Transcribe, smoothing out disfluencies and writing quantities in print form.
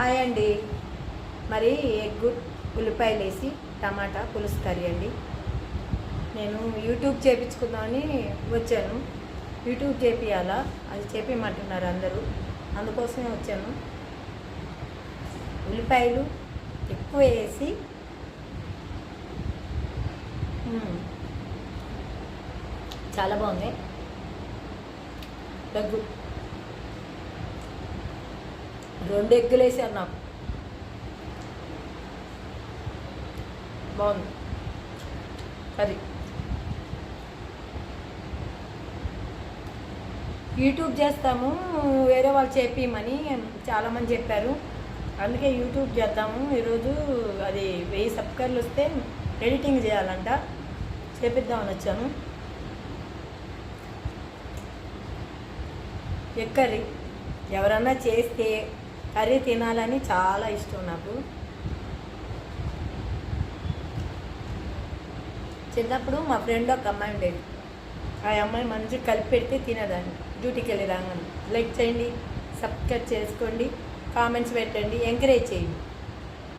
Hi అండి. మరి egg ఉల్లిపాయలు వేసి టమాటా పులుసు కర్రీ అండి. నేను యూట్యూబ్ చేయించుకుందామని వచ్చాను. యూట్యూబ్ చేపియాలా, అది చేపించమంటున్నారు అందరూ, అందుకోసమే వచ్చాను. ఉల్లిపాయలు ఎక్కువ వేసి చాలా బాగుంది. దగ్గు 2 ఎగ్గులు వేసారు నాకు. బాగుంది అది. యూట్యూబ్ చేస్తాము, వేరే వాళ్ళు చేపిమని చాలామంది చెప్పారు. అందుకే యూట్యూబ్ చేద్దాము ఈరోజు. అది 1000 సబ్స్క్రైబర్లు వస్తే ఎడిటింగ్ చేయాలంట, చేపిద్దామని వచ్చాను. ఎగ్ కర్రీ ఎవరన్నా చేస్తే కర్రీ తినాలని చాలా ఇష్టం నాకు. చిన్నప్పుడు మా ఫ్రెండ్ ఒక అమ్మాయి ఉండేది. ఆ అమ్మాయి మంచిగా కలిపి పెడితే తినేదాన్ని డ్యూటీకి వెళ్ళి రాగానే. లైక్ చేయండి, సబ్స్క్రైబ్ చేసుకోండి, కామెంట్స్ పెట్టండి, ఎంకరేజ్ చేయండి.